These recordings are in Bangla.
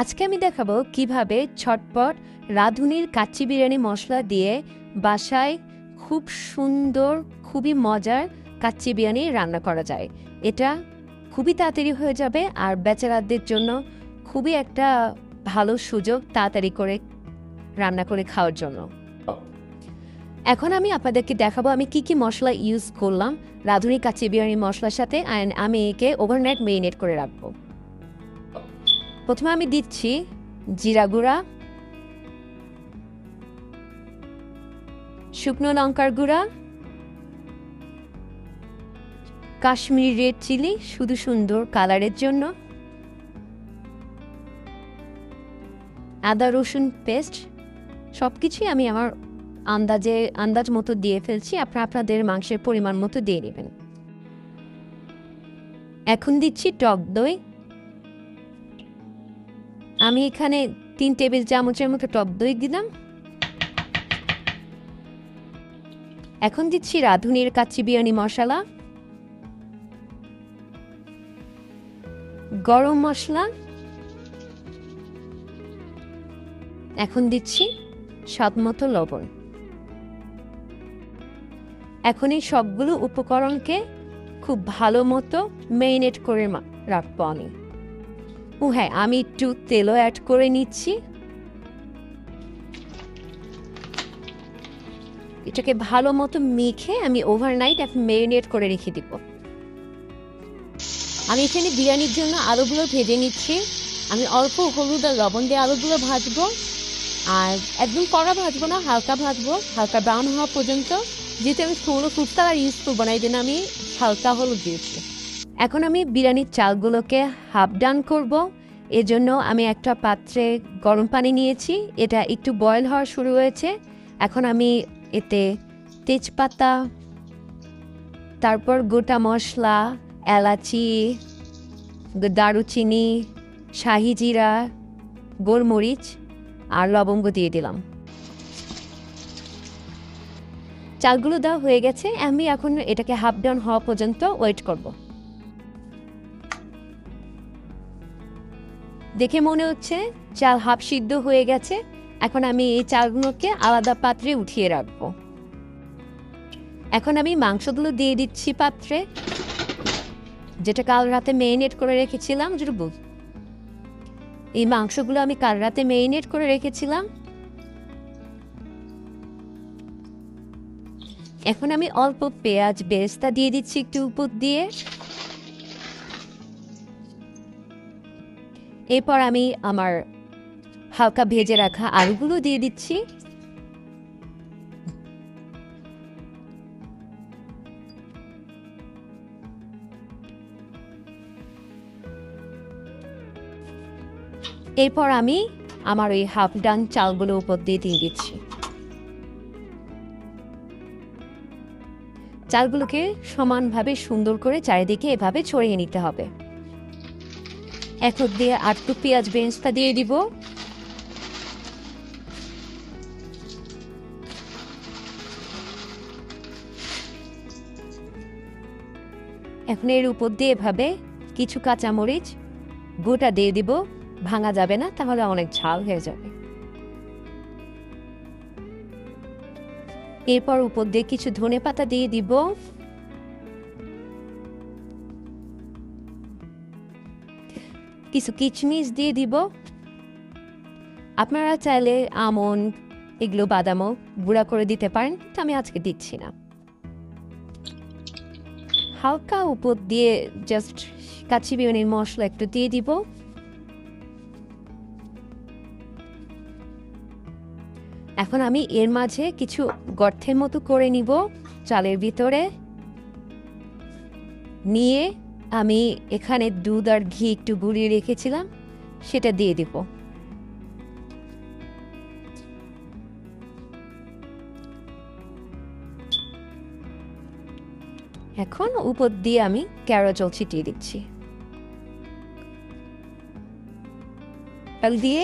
আজকে আমি দেখাবো কিভাবে ছটপট রাঁধুনির কাচ্চি বিরিয়ানি মশলা দিয়ে বাসায় খুব সুন্দর, খুবই মজার কাচ্চি বিরিয়ানি রান্না করা যায়। এটা খুবই তাড়াতাড়ি হয়ে যাবে আর বেচারাদের জন্য খুবই একটা ভালো সুযোগ তাড়াতাড়ি করে রান্না করে খাওয়ার জন্য। এখন আমি আপনাদেরকে দেখাবো আমি কি কি মশলা ইউজ করলাম রাঁধুনি কাচ্চি বিরিয়ানি মশলার সাথে, অ্যান্ড আমি একে ওভারনাইট মেরিনেট করে রাখবো। প্রথমে আমি দিচ্ছি জিরা গুঁড়া, শুকনো লঙ্কার গুঁড়া, কাশ্মীরি রেড চিলি শুধু সুন্দর কালারের জন্য, আদা রসুন পেস্ট, সব কিছুই আমি আমার আন্দাজ মতো দিয়ে ফেলছি। আপনারা আপনাদের মাংসের পরিমাণ মতো দিয়ে নেবেন। এখন দিচ্ছি টক দই। আমি এখানে 3 টেবিল চামচের মতো টক দই দিলাম। এখন দিচ্ছি রাঁধুনির কাচ্চি বিরিয়ানি মশলা, গরম মশলা, এখন দিচ্ছি স্বাদমতো লবণ। এখন এই সবগুলো উপকরণকে খুব ভালো মতো ম্যারিনেট করে রাখবো আমি। ও হ্যাঁ, আমি একটু তেলও অ্যাড করে নিচ্ছি। এটাকে ভালো মতো মেখে আমি ওভারনাইট এখন ম্যারিনেট করে রেখে দিব। আমি এখানে বিরিয়ানির জন্য আলুগুলো ভেজে নিচ্ছি। আমি অল্প হলুদ আর লবণ দিয়ে আলুগুলো ভাজবো, আর একদম কড়া ভাজবো না, হালকা ভাজবো, হালকা ব্রাউন হওয়া পর্যন্ত। যেহেতু আমি কোনো ফুড কালার ইউজ করবো না, এই জন্য আমি হালকা হলুদ দিয়েছি। এখন আমি বিরিয়ানির চালগুলোকে হাফ ডান করব। এজন্য আমি একটা পাত্রে গরম পানি নিয়েছি, এটা একটু বয়েল হওয়া শুরু হয়েছে। এখন আমি এতে তেজপাতা, তারপর গোটা মশলা, এলাচি, দারুচিনি, শাহি জিরা, গোলমরিচ আর লবঙ্গ দিয়ে দিলাম। চালগুলো দেওয়া হয়ে গেছে। আমি এখন এটাকে হাফ ডাউন হওয়া পর্যন্ত ওয়েট করব। দেখে মনে হচ্ছে চাল হাফ সিদ্ধ হয়ে গেছে। এখন আমি এই চালগুলোকে আলাদা পাত্রে উঠিয়ে রাখবো। এখন আমি মাংসগুলো দিয়ে দিচ্ছি পাত্রে, যেটা কাল রাতে ম্যারিনেট করে রেখেছিলাম। এই মাংসগুলো আমি কাল রাতে ম্যারিনেট করে রেখেছিলাম। এখন আমি অল্প পেঁয়াজ বেরেস্তা দিয়ে দিচ্ছি একটু উপর দিয়ে। এরপর আমি আমার হালকা ভেজে রাখা আলুগুলো দিয়ে দিচ্ছি। এরপর আমি আমার ওই হাফ ডান চালগুলো উপর দিয়ে দিচ্ছি। চালগুলোকে সমানভাবে সুন্দর করে চারিদিকে এভাবে ছড়িয়ে নিতে হবে। এখন দিয়ে আটটু পেঁয়াজ বেরেস্তা দিয়ে দিব। এখন এর উপর দিয়ে এভাবে কিছু কাঁচামরিচ গোটা দিয়ে দিব, ভাঙা যাবে না, তাহলে অনেক ঝাল হয়ে যাবে। এরপর উপর দিয়ে কিছু ধনেপাতা দিয়ে দিব। কিছু কিশমিশ দিয়ে দিব। আপনারা চাইলে আমন্ড, এগুলো বাদামও গুঁড়া করে দিতে পারেন, তো আমি আজকে দিচ্ছি না। হালকা উপর দিয়ে জাস্ট কাচ্চি বিরিয়ানির মশলা একটু দিয়ে দিব। এখন আমি এর মাঝে কিছু গর্তের মতো করে নিব চালের ভিতরে নিয়ে। আমি এখানে দুধ আর ঘি একটু গুলিয়ে রেখেছিলাম, সেটা দিয়ে দিব। এখন উপর দিয়ে আমি ক্যারোজল ছিটিয়ে দিচ্ছি। দিয়ে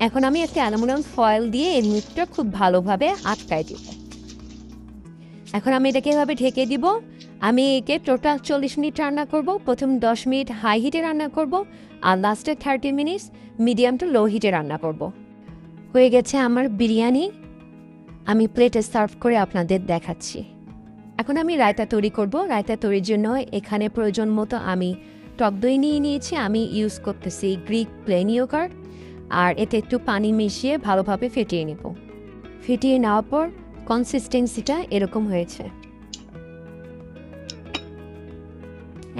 এখন আমি একটা অ্যালুমিনিয়াম ফয়েল দিয়ে এর মুখটা খুব ভালোভাবে আটকায় দিব। এখন আমি এটাকে এভাবে ঢেকে দিব আমি একে টোটাল 40 মিনিট রান্না করব। প্রথম 10 মিনিট হাই হিটে রান্না করব, আর লাস্টে 30 মিনিটস মিডিয়াম টু লো হিটে রান্না করব। হয়ে গেছে আমার বিরিয়ানি। আমি প্লেটে সার্ভ করে আপনাদের দেখাচ্ছি। এখন আমি রায়তা তৈরি করব। রায়তা তৈরির জন্য এখানে প্রয়োজন মতো আমি টক দই নিয়ে নিয়েছি। আমি ইউজ করতেছি গ্রিক প্লেন ইয়োগার্ট, আর এতে একটু পানি মিশিয়ে ভালোভাবে ফেটিয়ে নেব। ফেটিয়ে নেওয়ার পর কনসিস্টেন্সিটা এরকম হয়েছে।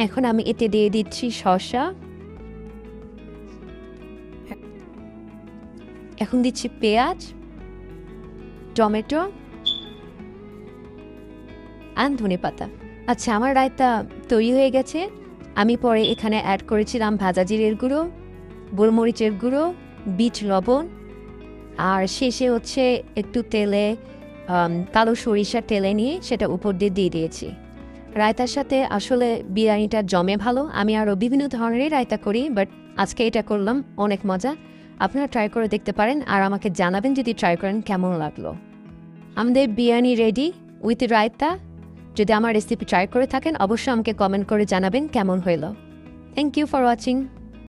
এখন আমি এতে দিয়ে দিচ্ছি শসা, এখন দিচ্ছি পেঁয়াজ, টমেটো আর ধনেপাতা। আচ্ছা, আমার রায়তা তৈরি হয়ে গেছে। আমি পরে এখানে অ্যাড করেছিলাম ভাজা জিরের গুঁড়ো, গোলমরিচের গুঁড়ো, বিট লবণ, আর শেষে হচ্ছে একটু তেলে কালো সরিষার তেলে নিয়ে সেটা উপর দিয়ে দিয়ে দিয়েছি। রায়তার সাথে আসলে বিরিয়ানিটা জমে ভালো। আমি আরও বিভিন্ন ধরনেরই রায়তা করি, বাট আজকে এটা করলাম, অনেক মজা। আপনারা ট্রাই করে দেখতে পারেন আর আমাকে জানাবেন যদি ট্রাই করেন কেমন লাগলো। আমাদের বিরিয়ানি রেডি উইথ রায়তা। যদি আমার রেসিপি ট্রাই করে থাকেন অবশ্যই আমাকে কমেন্ট করে জানাবেন কেমন হইল। Thank you for watching.